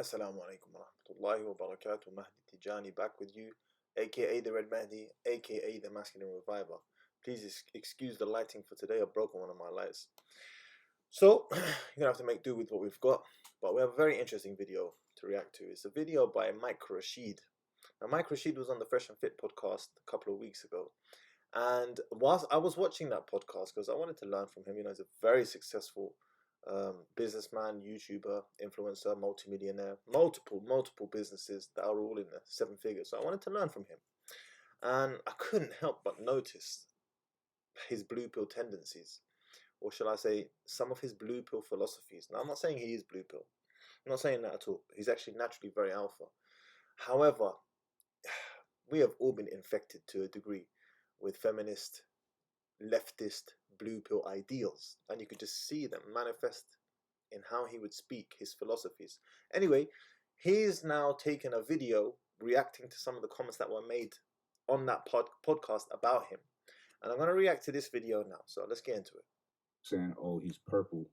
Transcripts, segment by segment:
Assalamu alaikum wa rahmatullahi wa barakatuh. Mahdi Tijani back with you, aka the Red Mahdi, aka the Masculine Reviver. Please excuse the lighting for today. I've broken one of my lights. So, you're gonna have to make do with what we've got. But we have a very interesting video to react to. It's a video by Rashid. Now, Rashid was on the Fresh and Fit podcast a couple of weeks ago. And whilst I was watching that podcast, because I wanted to learn from him, he's a very successful businessman, YouTuber, influencer, multimillionaire, multiple businesses that are all in the seven figures. So I wanted to learn from him, and I couldn't help but notice his blue pill tendencies, or shall I say, some of his blue pill philosophies. Now, I'm not saying he is blue pill. I'm not saying that at all. He's actually naturally very alpha. However, we have all been infected to a degree with feminist, leftist, blue pill ideals, and you could just see them manifest in how he would speak, his philosophies. Anyway, he's now taken a video reacting to some of the comments that were made on that podcast about him, and I'm going to react to this video now. So let's get into it. Saying, oh, he's purple,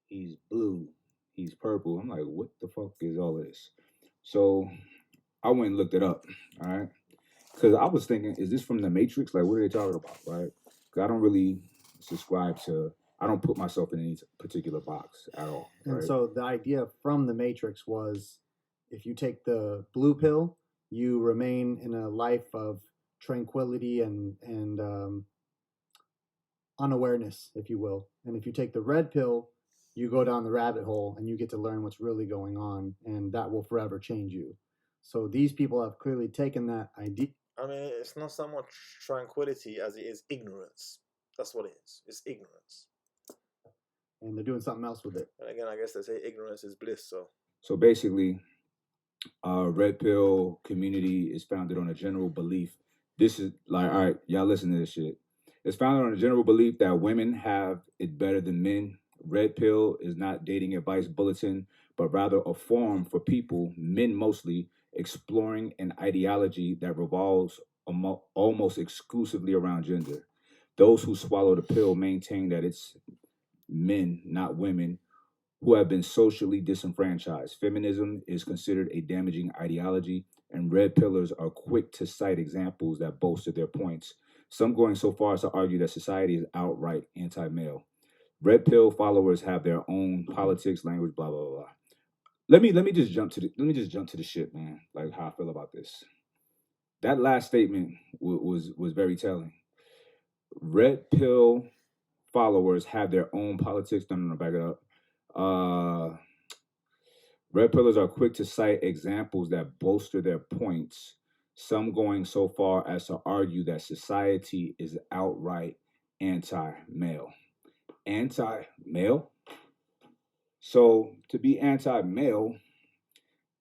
he's blue, he's purple. I'm like, what the fuck is all of this? So I went and looked it up, all right? Because I was thinking, is this from the Matrix? Like, what are they talking about, right? Because I don't really subscribe to, I don't put myself in any particular box at all. Right? And so the idea from the Matrix was, if you take the blue pill, you remain in a life of tranquility and unawareness, if you will. And if you take the red pill, you go down the rabbit hole and you get to learn what's really going on, and that will forever change you. So these people have clearly taken that idea. I mean, it's not so much tranquility as it is ignorance. That's what it is. It's ignorance. And they're doing something else with it. And again, I guess they say ignorance is bliss. So basically, red pill community is founded on a general belief. This is like, all right, y'all listen to this shit. It's founded on a general belief that women have it better than men. Red pill is not dating advice bulletin, but rather a forum for people, men mostly, exploring an ideology that revolves almost exclusively around gender. Those who swallow the pill maintain that it's men, not women, who have been socially disenfranchised. Feminism is considered a damaging ideology, and red pillars are quick to cite examples that bolster their points, some going so far as to argue that society is outright anti-male. Red pill followers have their own politics, language, blah blah blah. Let me just jump to the shit, man. Like how I feel about this. That last statement was very telling. Red pill followers have their own politics. No, back it up. Red pillars are quick to cite examples that bolster their points, some going so far as to argue that society is outright anti-male. Anti-male? So to be anti-male,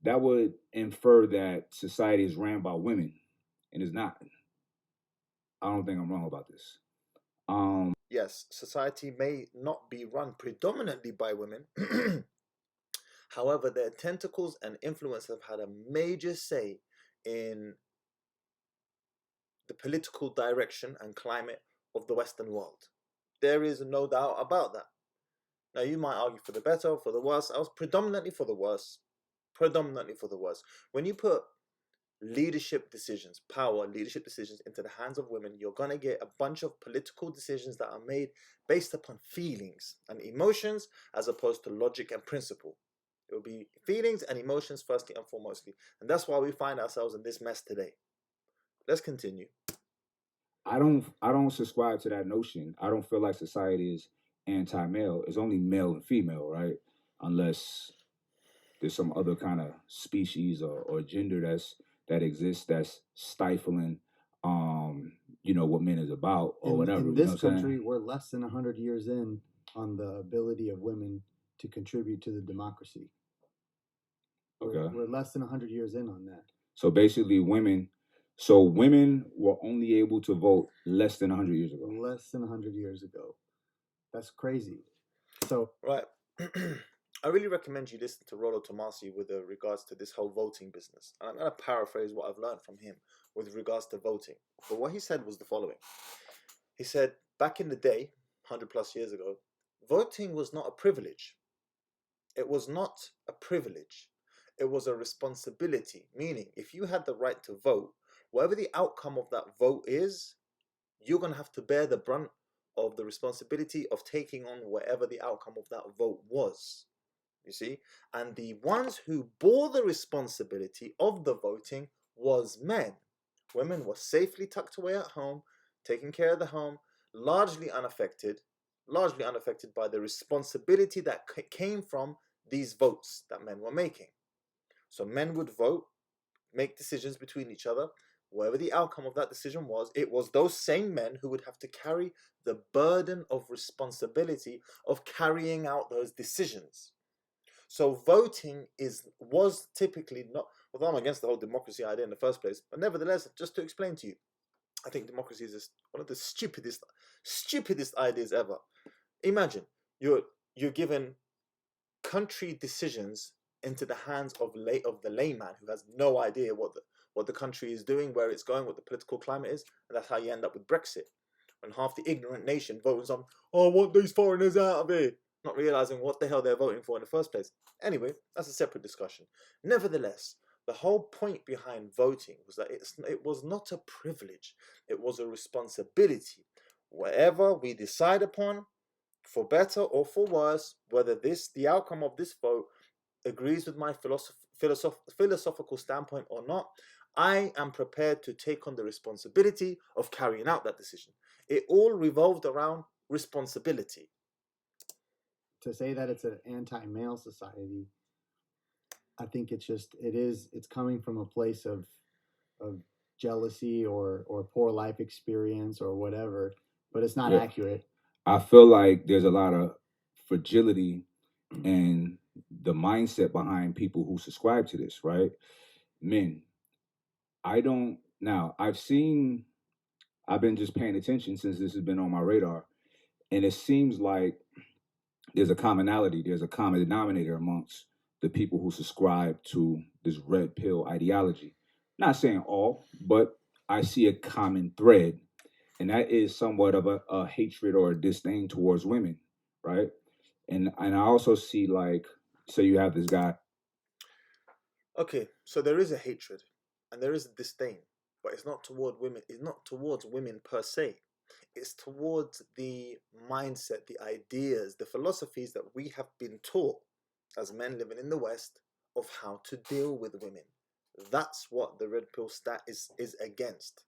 that would infer that society is ran by women, and it's not. I don't think I'm wrong about this. Yes, society may not be run predominantly by women. However, their tentacles and influence have had a major say in the political direction and climate of the Western world. There is no doubt about that. Now, you might argue for the better or for the worse. I was predominantly for the worse. When you put leadership decisions into the hands of women, you're going to get a bunch of political decisions that are made based upon feelings and emotions as opposed to logic and principle. It will be feelings and emotions firstly and foremostly, and that's why we find ourselves in this mess today. Let's continue. I don't subscribe to that notion. I don't feel like society is anti-male. It's only male and female, right? Unless there's some other kind of species or gender that exists that's stifling what men is about or whatever. In this country, we're less than 100 years in on the ability of women to contribute to the democracy. Okay. We're less than 100 years in on that. So basically women were only able to vote less than 100 years ago. Less than 100 years ago. That's crazy. So right. I really recommend you listen to Rollo Tomasi with regards to this whole voting business. And I'm going to paraphrase what I've learned from him with regards to voting. But what he said was the following. He said, back in the day, 100 plus years ago, voting was not a privilege. It was not a privilege. It was a responsibility, meaning if you had the right to vote, whatever the outcome of that vote is, you're going to have to bear the brunt of the responsibility of taking on whatever the outcome of that vote was. You see? And the ones who bore the responsibility of the voting was men. Women were safely tucked away at home, taking care of the home, largely unaffected by the responsibility that came from these votes that men were making. So men would vote, make decisions between each other. Whatever the outcome of that decision was, it was those same men who would have to carry the burden of responsibility of carrying out those decisions. So voting was typically not, although I'm against the whole democracy idea in the first place, but nevertheless, just to explain to you, I think democracy is one of the stupidest ideas ever. Imagine you're given country decisions into the hands of the layman who has no idea what the country is doing, where it's going, what the political climate is, and that's how you end up with Brexit. When half the ignorant nation votes on, oh, I want these foreigners out of here, not realizing what the hell they're voting for in the first place. Anyway, that's a separate discussion. Nevertheless, the whole point behind voting was that it was not a privilege, it was a responsibility. Whatever we decide upon, for better or for worse, whether the outcome of this vote agrees with my philosophical standpoint or not, I am prepared to take on the responsibility of carrying out that decision. It all revolved around responsibility. To say that it's an anti-male society, I think it's coming from a place of jealousy or poor life experience or whatever, but it's not accurate. I feel like there's a lot of fragility and the mindset behind people who subscribe to this, right? Men, I've been just paying attention since this has been on my radar, and it seems like there's a commonality, there's a common denominator amongst the people who subscribe to this red pill ideology. Not saying all, but I see a common thread, and that is somewhat of a hatred or a disdain towards women, right? And I also see, like, so you have this guy. Okay, so there is a hatred and there is a disdain, but it's not toward women. It's not towards women per se. It's towards the mindset, the ideas, the philosophies that we have been taught as men living in the West of how to deal with women. That's what the red pill stat is against.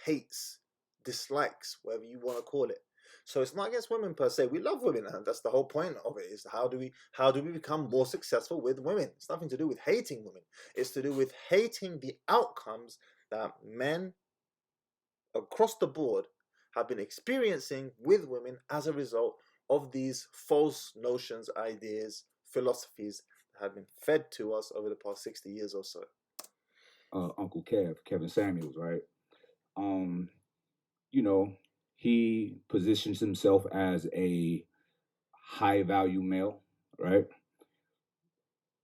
Hates, dislikes, whatever you want to call it. So it's not against women per se. We love women, and that's the whole point of it. Is how do we become more successful with women? It's nothing to do with hating women. It's to do with hating the outcomes that men across the board have been experiencing with women as a result of these false notions, ideas, philosophies that have been fed to us over the past 60 years or so. Uncle Kevin Samuels, right? He positions himself as a high value male, right?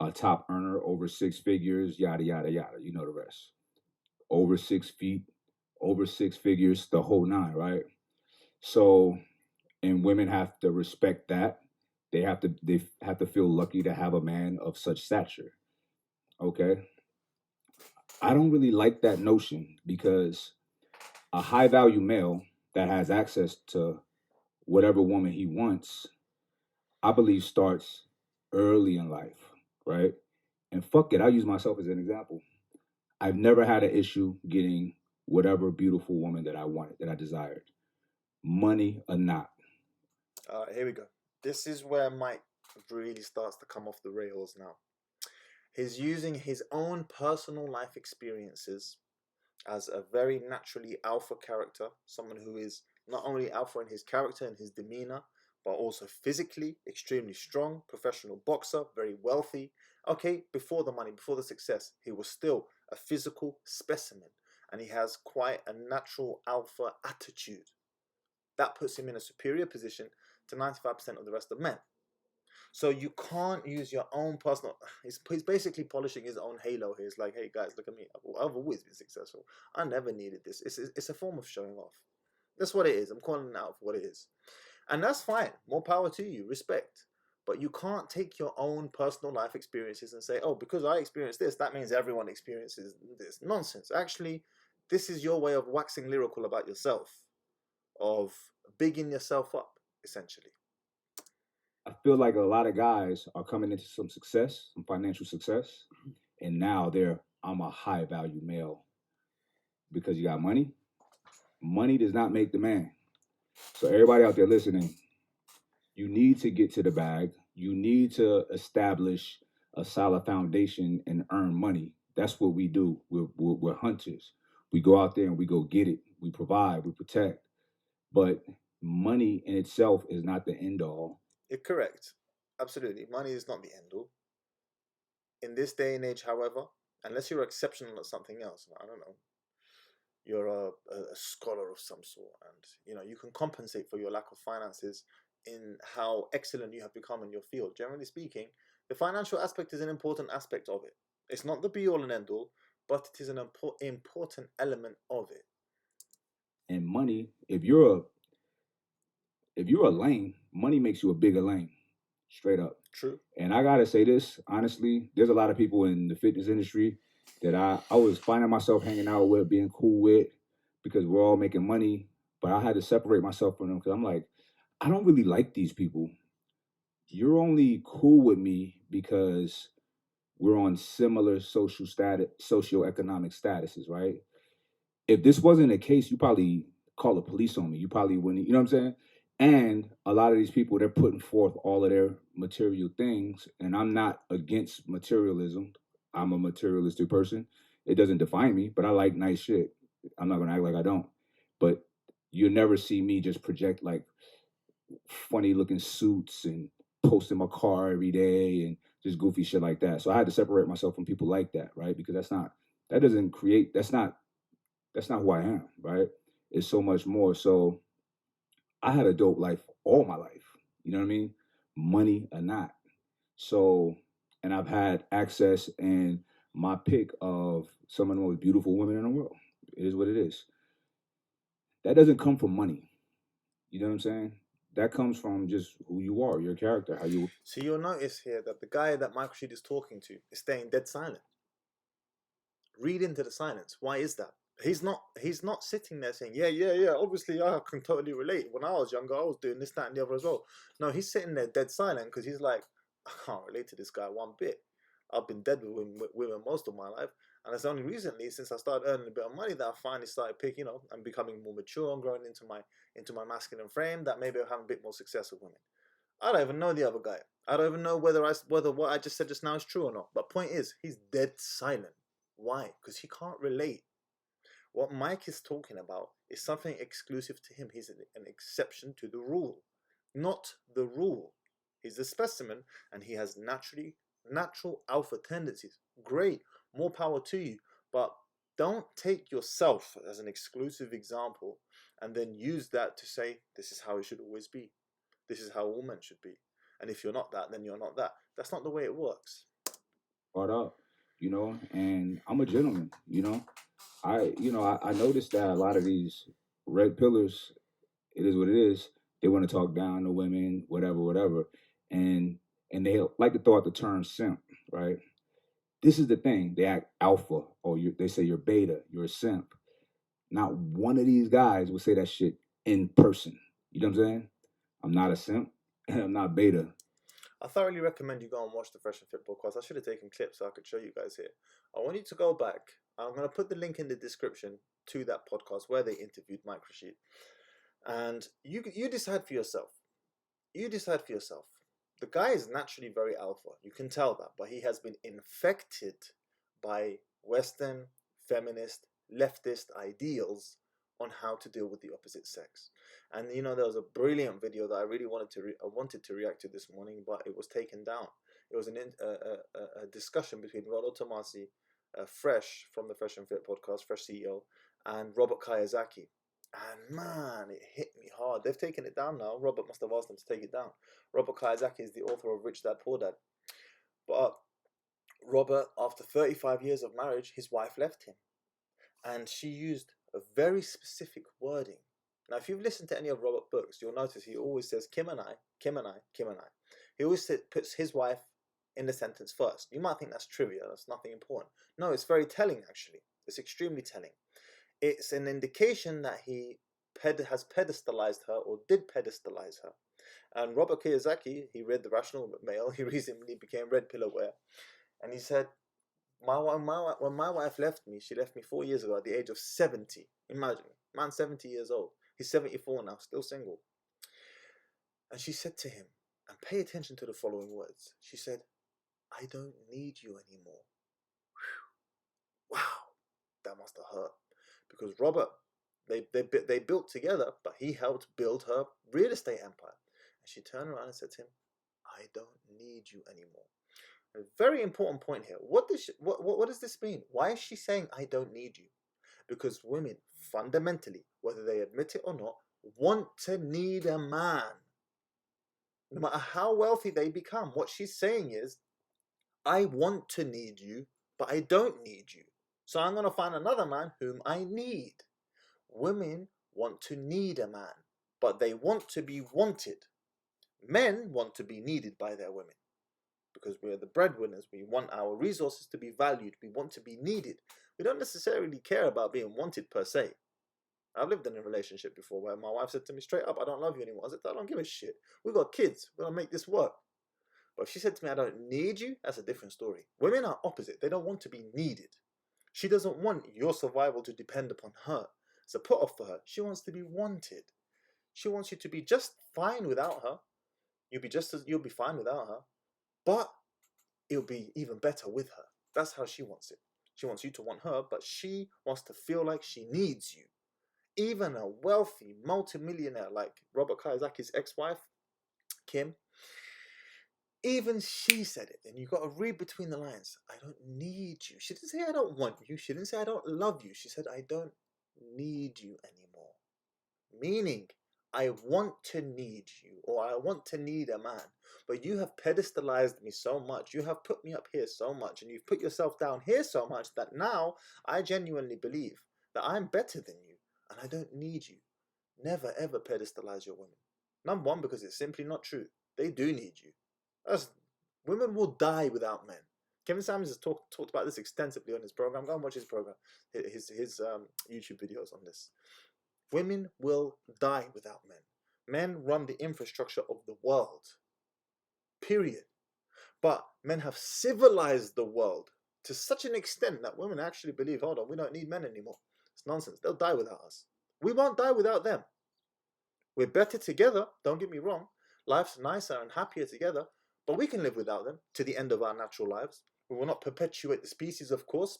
A top earner, over 6 figures, yada, yada, yada. You know the rest. Over 6 feet, over 6 figures, the whole nine, right? So, and women have to respect that. They have to feel lucky to have a man of such stature. Okay. I don't really like that notion because a high value male that has access to whatever woman he wants, I believe starts early in life, right? And fuck it, I'll use myself as an example. I've never had an issue getting whatever beautiful woman that I wanted, that I desired, money or not. Here we go. This is where Mike really starts to come off the rails now. He's using his own personal life experiences as a very naturally alpha character, someone who is not only alpha in his character and his demeanor, but also physically extremely strong, professional boxer, very wealthy. Okay, before the money, before the success, he was still a physical specimen, and he has quite a natural alpha attitude. That puts him in a superior position to 95% of the rest of men. So you can't use your own personal. He's basically polishing his own halo here. It's like, hey guys, look at me. I've always been successful. I never needed this. It's a form of showing off. That's what it is. I'm calling it out for what it is, and that's fine. More power to you. Respect. But you can't take your own personal life experiences and say, oh, because I experienced this, that means everyone experiences this. Nonsense. Actually, this is your way of waxing lyrical about yourself, of bigging yourself up, essentially. I feel like a lot of guys are coming into some success, some financial success, and now I'm a high value male because you got money. Money does not make the man. So everybody out there listening, you need to get to the bag. You need to establish a solid foundation and earn money. That's what we do. We're hunters. We go out there and we go get it. We provide, we protect. But money in itself is not the end all. You're correct. Absolutely. Money is not the end all. In this day and age, however, unless you're exceptional at something else, I don't know, you're a scholar of some sort, and you can compensate for your lack of finances in how excellent you have become in your field. Generally speaking, the financial aspect is an important aspect of it. It's not the be all and end all, but it is an important element of it. And money, if you're a lame, money makes you a bigger lame. Straight up. True. And I gotta say this, honestly, there's a lot of people in the fitness industry that I was finding myself hanging out with, being cool with, because we're all making money. But I had to separate myself from them because I'm like, I don't really like these people. You're only cool with me because we're on similar socioeconomic statuses, right? If this wasn't the case, you probably call the police on me. You probably wouldn't, you know what I'm saying? And a lot of these people, they're putting forth all of their material things. And I'm not against materialism. I'm a materialistic person. It doesn't define me, but I like nice shit. I'm not going to act like I don't. But you'll never see me just project like funny looking suits and posting my car every day and just goofy shit like that. So I had to separate myself from people like that, right? Because that's not who I am, right? It's so much more. So I had a dope life all my life. You know what I mean? Money or not. So, and I've had access and my pick of some of the most beautiful women in the world. It is what it is. That doesn't come from money. You know what I'm saying? That comes from just who you are, your character, how you. So you'll notice here that the guy that Michael Rashid is talking to is staying dead silent. Read into the silence. Why is that? He's not sitting there saying, yeah, obviously I can totally relate. When I was younger, I was doing this, that, and the other as well. No, he's sitting there dead silent because he's like, I can't relate to this guy one bit. I've been dead with women most of my life. And it's only recently, since I started earning a bit of money, that I finally started picking, and becoming more mature and growing into my masculine frame, that maybe I'm having a bit more success with women. I don't even know the other guy. I don't even know whether what I just said just now is true or not. But point is, he's dead silent. Why? Because he can't relate. What Mike is talking about is something exclusive to him. He's an exception to the rule, not the rule. He's a specimen, and he has natural alpha tendencies. Great, more power to you. But don't take yourself as an exclusive example and then use that to say, this is how it should always be. This is how all men should be. And if you're not that, then you're not that. That's not the way it works. Brought up, and I'm a gentleman, I noticed that a lot of these red pillars, it is what it is. They want to talk down to women, whatever, and they like to throw out the term simp, right? This is the thing. They act alpha, or they say you're beta, you're a simp. Not one of these guys will say that shit in person. You know what I'm saying? I'm not a simp, and I'm not beta. I thoroughly recommend you go and watch the Fresh and Fit podcast. I should have taken clips so I could show you guys here. I want you to go back. I'm going to put the link in the description to that podcast where they interviewed Mike Rashid. And you decide for yourself. You decide for yourself. The guy is naturally very alpha. You can tell that. But he has been infected by Western, feminist, leftist ideals on how to deal with the opposite sex. And there was a brilliant video that I really wanted to react to this morning, but it was taken down. It was a discussion between Rollo Tomasi, Fresh from the Fresh and Fit podcast, Fresh CEO, and Robert Kiyosaki. And man, it hit me hard. They've taken it down now. Robert must have asked them to take it down. Robert Kiyosaki is the author of Rich Dad Poor Dad. But Robert, after 35 years of marriage, his wife left him. And she used a very specific wording. Now, if you've listened to any of Robert's books, you'll notice he always says Kim and I, Kim and I, Kim and I. He always puts his wife in the sentence first. You might think that's trivia, that's nothing important. No, it's very telling, actually. It's extremely telling. It's an indication that he has pedestalized her, or did pedestalize her. And Robert Kiyosaki, he read The Rational Male, he recently became red pill aware, and he said, when my wife left me, she left me 4 years ago at the age of 70. Imagine, man, 70 years old. He's 74 now, still single. And she said to him, and pay attention to the following words. She said, I don't need you anymore. Whew. Wow, that must have hurt. Because Robert, they built together, but he helped build her real estate empire. And she turned around and said to him, I don't need you anymore. A very important point here. What does this mean? Why is she saying I don't need you? Because women fundamentally, whether they admit it or not, want to need a man. No matter how wealthy they become, what she's saying is, I want to need you, but I don't need you. So I'm going to find another man whom I need. Women want to need a man, but they want to be wanted. Men want to be needed by their women. Because we're the breadwinners, we want our resources to be valued, we want to be needed. We don't necessarily care about being wanted per se. I've lived in a relationship before where my wife said to me straight up, I don't love you anymore. I said, I don't give a shit. We've got kids, we're gonna make this work. But if she said to me, I don't need you, that's a different story. Women are opposite, they don't want to be needed. She doesn't want your survival to depend upon her. It's a put off for her. She wants to be wanted. She wants you to be just fine without her. You'll be fine without her. But it'll be even better with her. That's how she wants it. She wants you to want her, but she wants to feel like she needs you. Even a wealthy multimillionaire like Robert Kiyosaki's ex-wife, Kim, even she said it. And you've got to read between the lines. I don't need you. She didn't say I don't want you. She didn't say I don't love you. She said I don't need you anymore. Meaning, I want to need you, or I want to need a man, but you have pedestalized me so much, you have put me up here so much, and you've put yourself down here so much that now I genuinely believe that I'm better than you, and I don't need you. Never ever pedestalize your women. Number one, because it's simply not true. They do need you. Women will die without men. Kevin Samuels has talked about this extensively on his program. Go and watch his program, his YouTube videos on this. Women will die without men. Men run the infrastructure of the world. Period. But men have civilized the world to such an extent that women actually believe, hold on, we don't need men anymore. It's nonsense. They'll die without us. We won't die without them. We're better together, don't get me wrong. Life's nicer and happier together, but we can live without them to the end of our natural lives. We will not perpetuate the species, of course,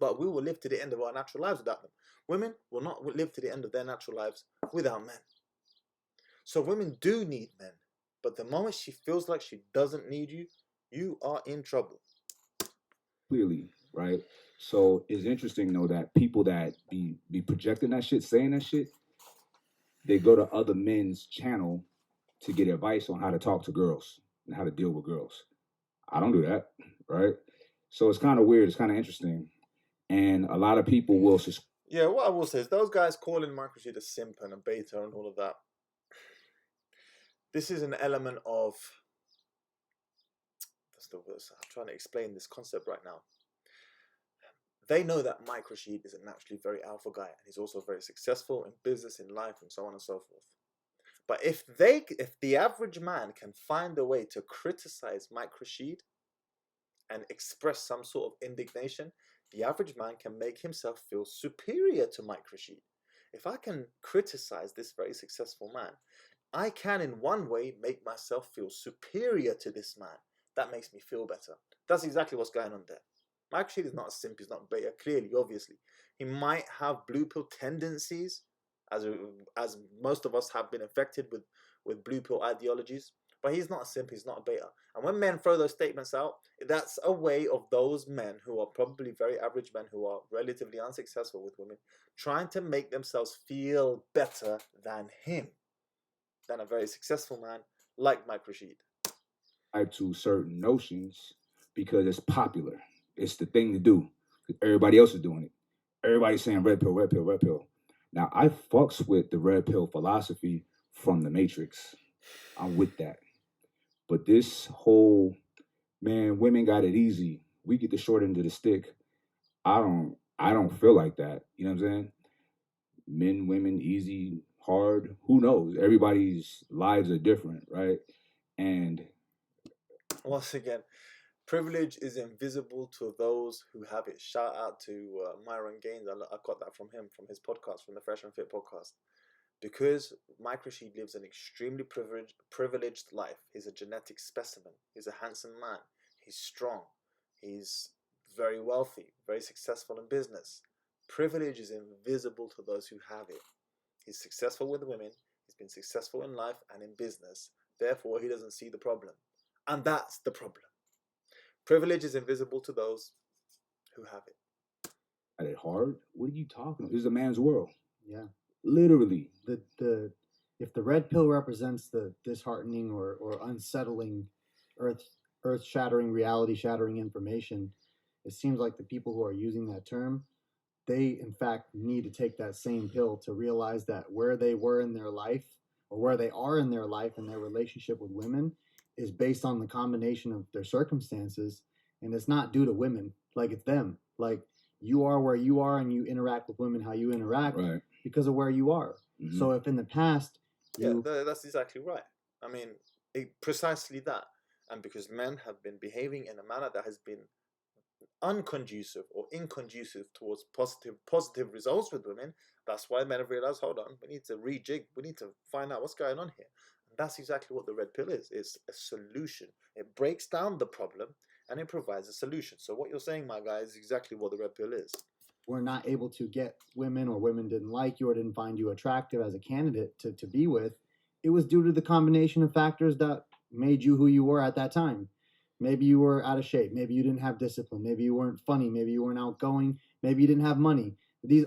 but we will live to the end of our natural lives without them. Women will not live to the end of their natural lives without men. So women do need men. But the moment she feels like she doesn't need you, you are in trouble. Clearly, right? So it's interesting, though, that people that be projecting that shit, saying that shit, they go to other men's channel to get advice on how to talk to girls and how to deal with girls. I don't do that, right? So it's kind of weird. It's kind of interesting. And a lot of people will... Yeah, what I will say is those guys calling Rashid a simp and a beta and all of that, this is an element of... I'm trying to explain this concept right now. They know that Rashid is a naturally very alpha guy, and he's also very successful in business, in life, and so on and so forth. But if the average man can find a way to criticize Rashid and express some sort of indignation, the average man can make himself feel superior to Rashid. If I can criticize this very successful man, I can in one way make myself feel superior to this man. That makes me feel better. That's exactly what's going on there. Rashid is not a simp, he's not beta, clearly, obviously. He might have blue pill tendencies, as most of us have been infected with blue pill ideologies, but he's not a simp, he's not a beta. And when men throw those statements out, that's a way of those men who are probably very average men who are relatively unsuccessful with women, trying to make themselves feel better than him, than a very successful man like Rashid. To certain notions because it's popular. It's the thing to do. Everybody else is doing it. Everybody's saying red pill, red pill, red pill. Now, I fucks with the red pill philosophy from the Matrix. I'm with that. But this whole, man, women got it easy. We get the short end of the stick. I don't feel like that. You know what I'm saying? Men, women, easy, hard. Who knows? Everybody's lives are different, right? And Once again, privilege is invisible to those who have it. Shout out to Myron Gaines. I got that from him, from his podcast, from the Fresh and Fit podcast. Because Mike Rashid lives an extremely privileged life. He's a genetic specimen. He's a handsome man. He's strong. He's very wealthy, very successful in business. Privilege is invisible to those who have it. He's successful with women. He's been successful in life and in business. Therefore, he doesn't see the problem. And that's the problem. Privilege is invisible to those who have it. Got it hard? What are you talking about? This is a man's world. Yeah. Literally. If the red pill represents the disheartening or unsettling, earth shattering, reality shattering information, it seems like the people who are using that term, they in fact need to take that same pill to realize that where they were in their life, or where they are in their life and their relationship with women, is based on the combination of their circumstances, and it's not due to women. Like, it's them. Like, you are where you are, and you interact with women how you interact, right, because of where you are. Mm-hmm. So if in the past, that's exactly right. I mean, precisely that. And because men have been behaving in a manner that has been unconducive or inconducive towards positive results with women, that's why men have realized, hold on, we need to rejig, we need to find out what's going on here. And that's exactly what the red pill is. It's a solution. It breaks down the problem and it provides a solution. So what you're saying, my guy, is exactly what the red pill is. We're not able to get women, or women didn't like you or didn't find you attractive as a candidate to be with, it was due to the combination of factors that made you who you were at that time. Maybe you were out of shape. Maybe you didn't have discipline. Maybe you weren't funny. Maybe you weren't outgoing. Maybe you didn't have money.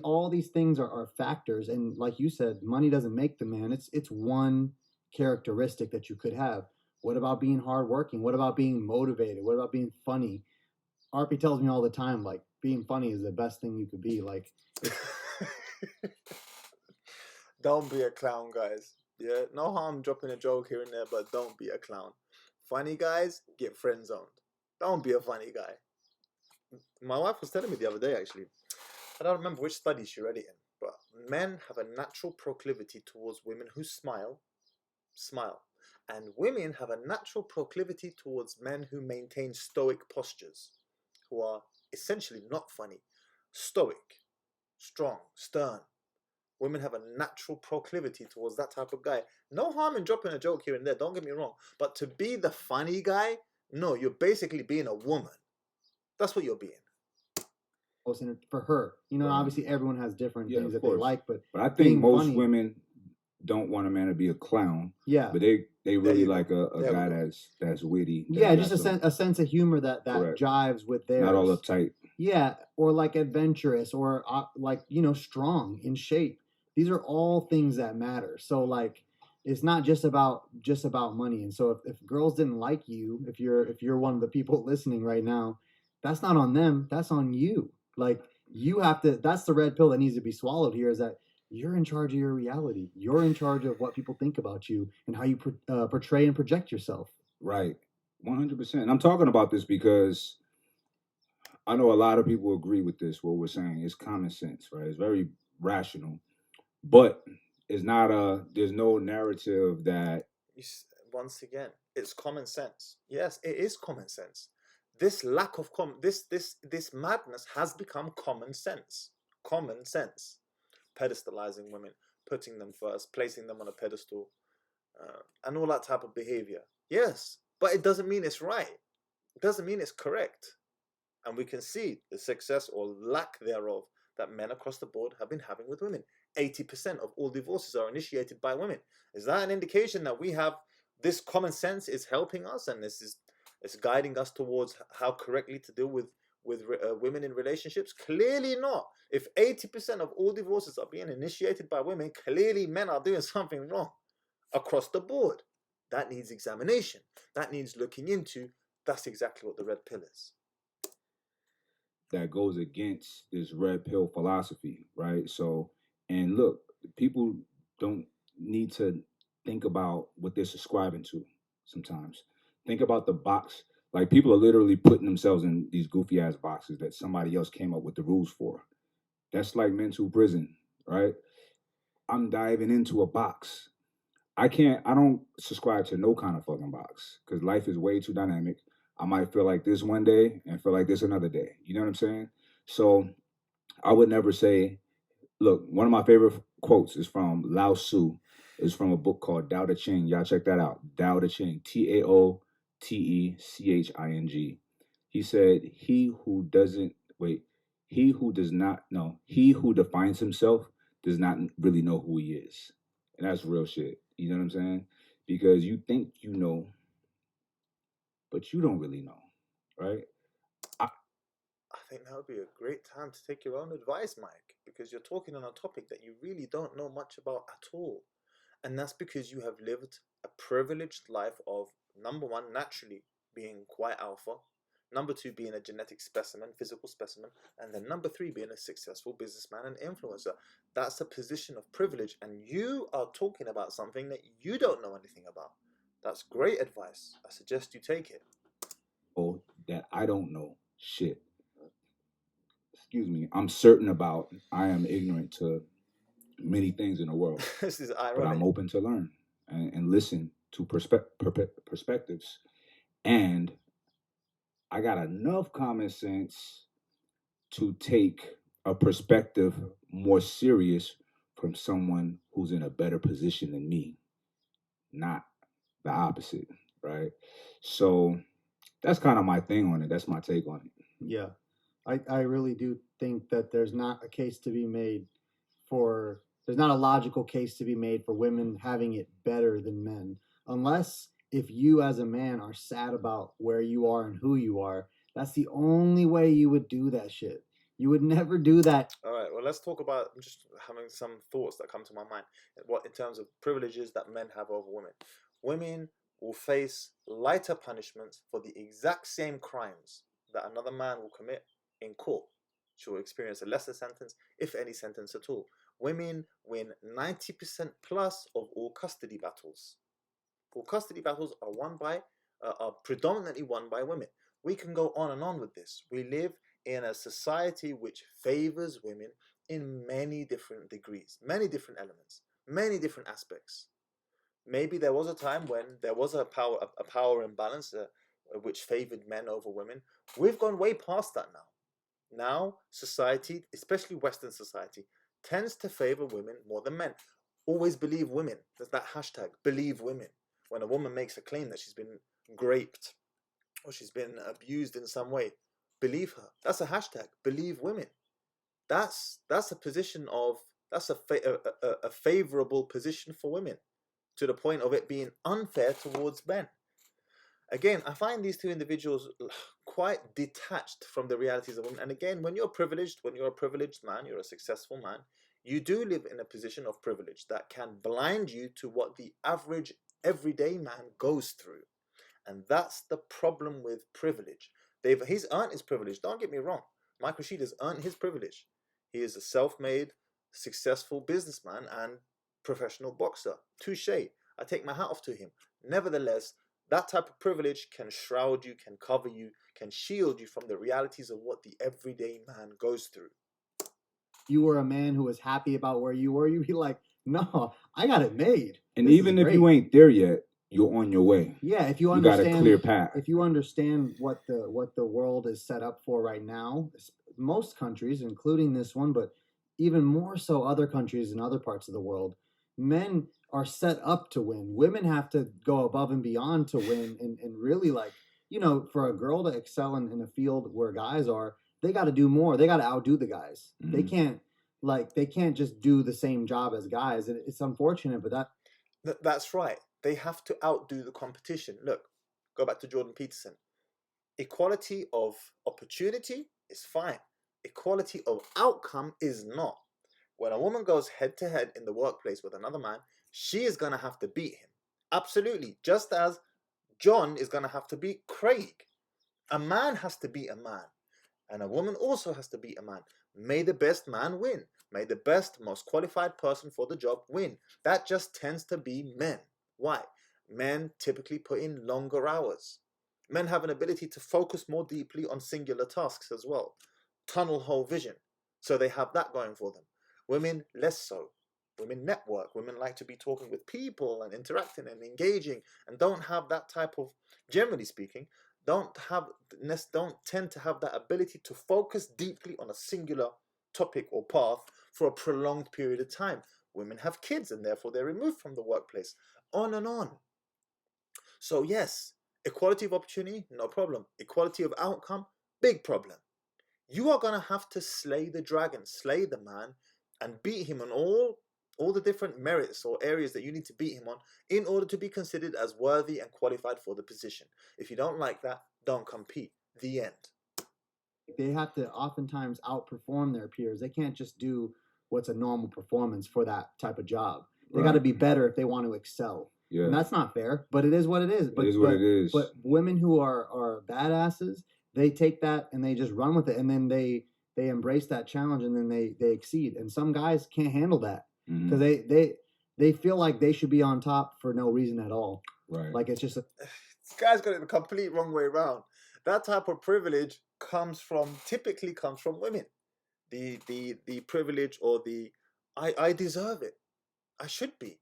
All these things are factors. And like you said, money doesn't make the man. It's one characteristic that you could have. What about being hardworking? What about being motivated? What about being funny? RP tells me all the time, like, being funny is the best thing you could be. Like, don't be a clown, guys. Yeah, no harm dropping a joke here and there, but don't be a clown. Funny guys get friend zoned. Don't be a funny guy. My wife was telling me the other day, actually, I don't remember which study she read it in, but men have a natural proclivity towards women who smile, and women have a natural proclivity towards men who maintain stoic postures, who are essentially not funny, stoic, strong, stern. Women have a natural proclivity towards that type of guy. No harm in dropping a joke here and there, don't get me wrong. But to be the funny guy, no, you're basically being a woman. That's what you're being. For her, obviously everyone has different things that course. they like, but I think most women don't want a man to be a clown. Yeah, but they really like a guy that's witty. Yeah, just a sense of humor that jives with theirs. Not all uptight. Yeah, or like adventurous, or like strong, in shape. These are all things that matter. So like, it's not just about money. And so if girls didn't like you, if you're one of the people listening right now, that's not on them. That's on you. Like, you have to. That's the red pill that needs to be swallowed here. Is that you're in charge of your reality. You're in charge of what people think about you and how you portray and project yourself. Right, 100%. And I'm talking about this because I know a lot of people agree with this. What we're saying is common sense, right? It's very rational. But it's not there's no narrative that... Once again, it's common sense. Yes, it is common sense. This lack of this madness has become common sense. Common sense. Pedestalizing women, putting them first, placing them on a pedestal, and all that type of behavior. Yes, but it doesn't mean it's right. It doesn't mean it's correct. And we can see the success or lack thereof that men across the board have been having with women. 80% of all divorces are initiated by women. Is that an indication that we have this common sense is helping us, and it's guiding us towards how correctly to deal with women in relationships? Clearly not. If 80% of all divorces are being initiated by women, clearly men are doing something wrong across the board. That needs examination. That needs looking into. That's exactly what the red pill is. That goes against this red pill philosophy, right? So, and look, people don't need to think about what they're subscribing to sometimes. think about the box. Like people are literally putting themselves in these goofy ass boxes that somebody else came up with the rules for. That's like mental prison, right? I'm diving into a box. I don't subscribe to no kind of fucking box because life is way too dynamic. I might feel like this one day and feel like this another day. You know what I'm saying? So I would never say, look, one of my favorite quotes is from Lao Tzu. It's from a book called Tao Te Ching. Y'all check that out. Tao Te Ching. Taoteching. He said, he who does not know, he who defines himself does not really know who he is. And that's real shit. You know what I'm saying? Because you think you know, but you don't really know, right? I think that would be a great time to take your own advice, Mike, because you're talking on a topic that you really don't know much about at all. And that's because you have lived a privileged life of, number one, naturally being quite alpha, number two, being a genetic specimen, physical specimen, and then number three, being a successful businessman and influencer. That's a position of privilege, and you are talking about something that you don't know anything about. That's great advice. I suggest you take it. Oh, that I don't know shit. Excuse me. I'm certain about. I am ignorant to many things in the world, This is but I'm ironic. open to learn and listen to perspectives. And I got enough common sense to take a perspective more serious from someone who's in a better position than me, not the opposite, right? So that's kind of my thing on it. That's my take on it. Yeah, I really do think that there's not a case to be made for, there's not a logical case to be made for women having it better than men, unless if you as a man are sad about where you are and who you are. That's the only way you would do that shit. You would never do that. All right, well, let's talk about, I'm just having some thoughts that come to my mind. What in terms of privileges that men have over women? Women will face lighter punishments for the exact same crimes that another man will commit in court. She will experience a lesser sentence, if any sentence at all. Women win 90% plus of all custody battles. All custody battles are predominantly won by women. We can go on and on with this. We live in a society which favors women in many different degrees, many different elements, many different aspects. Maybe there was a time when there was a power imbalance which favored men over women. We've gone way past that now. Now society, especially Western society, tends to favor women more than men. Always believe women. There's that hashtag, believe women. When a woman makes a claim that she's been raped or she's been abused in some way, believe her. That's a hashtag, believe women. That's a position of, that's a favorable position for women, to the point of it being unfair towards men. Again, I find these two individuals quite detached from the realities of women. And again, when you're a privileged man, you're a successful man, you do live in a position of privilege that can blind you to what the average everyday man goes through. And that's the problem with privilege. He's earned his privilege. Don't get me wrong. Mike Rashid has earned his privilege. He is a self-made, successful businessman and professional boxer. Touche. I take my hat off to him. Nevertheless, that type of privilege can shroud you, can cover you, can shield you from the realities of what the everyday man goes through. You were a man who was happy about where you were, you'd be like, no, I got it made. And This even is if you great. ain't there yet, you're on your way. Yeah, if you You got understand, a clear path. if you understand what the world is set up for right now, most countries, including this one, but even more so other countries in other parts of the world, men are set up to win. Women have to go above and beyond to win, and really, like, you know, for a girl to excel in a field where guys are, they got to do more. They got to outdo the guys. They can't just do the same job as guys. It's unfortunate, but That's right. They have to outdo the competition. Look, go back to Jordan Peterson. Equality of opportunity is fine. Equality of outcome is not. When a woman goes head to head in the workplace with another man, she is going to have to beat him. Absolutely. Just as John is going to have to beat Craig. A man has to beat a man. And a woman also has to beat a man. May the best man win. May the best, most qualified person for the job win. That just tends to be men. Why? Men typically put in longer hours. Men have an ability to focus more deeply on singular tasks as well. Tunnel hole vision. So they have that going for them. Women, less so. Women network. Women like to be talking with people and interacting and engaging, and don't have that type of, generally speaking, don't tend to have that ability to focus deeply on a singular topic or path for a prolonged period of time. Women have kids and therefore they're removed from the workplace. On and on. So yes, equality of opportunity, no problem. Equality of outcome, big problem. You are going to have to slay the dragon, slay the man, and beat him on all the different merits or areas that you need to beat him on in order to be considered as worthy and qualified for the position. If you don't like that, don't compete. The end. They have to oftentimes outperform their peers. They can't just do what's a normal performance for that type of job. They got to be better if they want to excel. Yeah. And that's not fair, but it is what it is. But, it is what it is. But women who are badasses, they take that and they just run with it, and then they embrace that challenge, and then they exceed. And some guys can't handle that because they feel like they should be on top for no reason at all. Right. Like it's just this guy's got it the complete wrong way around. That type of privilege typically comes from women. The privilege or the I deserve it. I should be.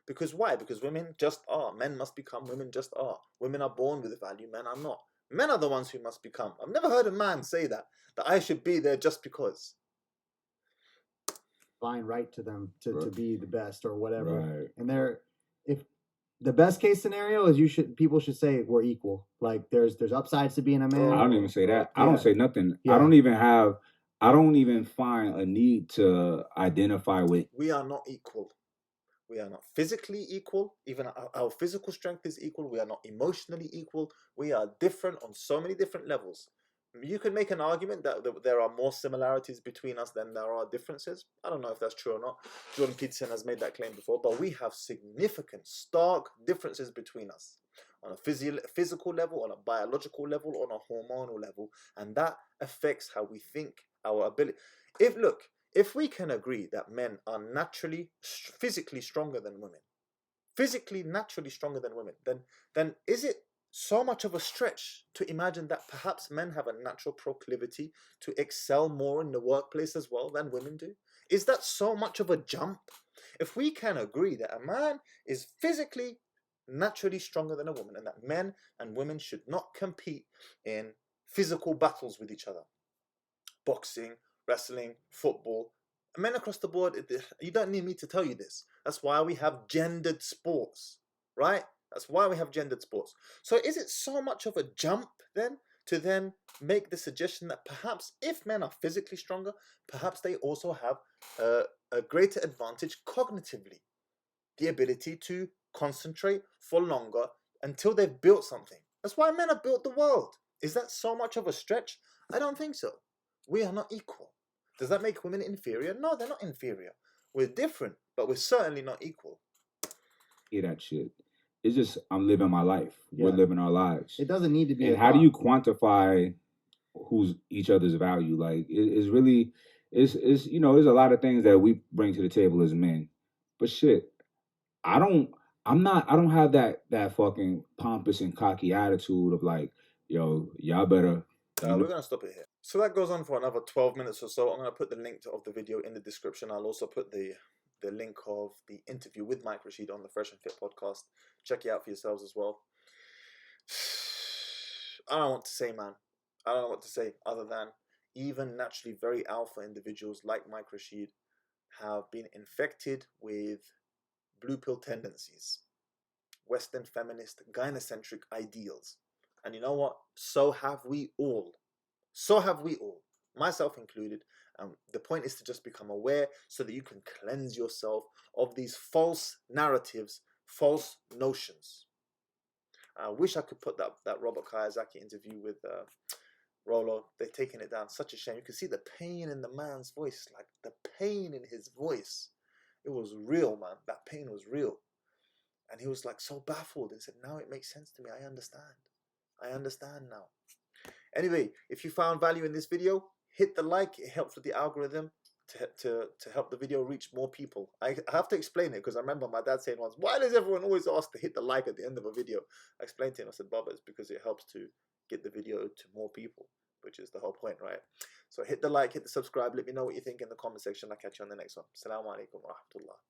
Because why? Because women just are. Men must become. Women just are. Women are born with value. Men are not. Men are the ones who must become. I've never heard a man say that I should be there just because. Fine right to them to be the best or whatever. Right. And if the best case scenario is people should say we're equal. Like there's upsides to being a man. I don't even say that. Yeah. I don't say nothing. Yeah. I don't even find a need to identify with. We are not equal. We are not physically equal. Even our physical strength is equal. We are not emotionally equal. We are different on so many different levels. You can make an argument that there are more similarities between us than there are differences. I don't know if that's true or not. Jordan Peterson has made that claim before, but we have significant, stark differences between us on a physical level, on a biological level, on a hormonal level, and that affects how we think, our ability. If we can agree that men are naturally, physically stronger than women, then is it so much of a stretch to imagine that perhaps men have a natural proclivity to excel more in the workplace as well than women do? Is that so much of a jump? If we can agree that a man is physically naturally stronger than a woman, and that men and women should not compete in physical battles with each other, boxing, wrestling, football, men across the board, you don't need me to tell you this. That's why we have gendered sports, right? That's why we have gendered sports. So is it so much of a jump then to make the suggestion that perhaps if men are physically stronger, perhaps they also have a greater advantage cognitively, the ability to concentrate for longer until they've built something? That's why men have built the world. Is that so much of a stretch? I don't think so. We are not equal. Does that make women inferior? No, they're not inferior. We're different, but we're certainly not equal. Hear that shit. It's just, I'm living my life. Yeah. We're living our lives. It doesn't need to be. And how do you quantify who's each other's value? Like, it's really, there's a lot of things that we bring to the table as men. But shit, I don't have that fucking pompous and cocky attitude of like, yo, y'all better. We're going to stop it here. So that goes on for another 12 minutes or so. I'm going to put the link of the video in the description. I'll also put the link of the interview with Mike Rashid on the Fresh and Fit podcast. Check it out for yourselves as well. I don't know what to say, man. I don't know what to say other than even naturally very alpha individuals like Mike Rashid have been infected with blue pill tendencies, Western feminist gynocentric ideals. And you know what? So have we all. So have we all, myself included. The point is to just become aware so that you can cleanse yourself of these false narratives, false notions. I wish I could put that Robert Kiyosaki interview with Rolo. They've taken it down. Such a shame. You can see the pain in the man's voice, like the pain in his voice. It was real, man. That pain was real. And he was like so baffled and said, now it makes sense to me. I understand. I understand now. Anyway, if you found value in this video, hit the like. It helps with the algorithm. to help the video reach more people. I have to explain it because I remember my dad saying once, why does everyone always ask to hit the like at the end of a video? I explained to him, I said, Baba, it's because it helps to get the video to more people, which is the whole point, right? So hit the like, hit the subscribe, let me know what you think in the comment section. I'll catch you on the next one. Assalamu alaikum wa rahmatullah.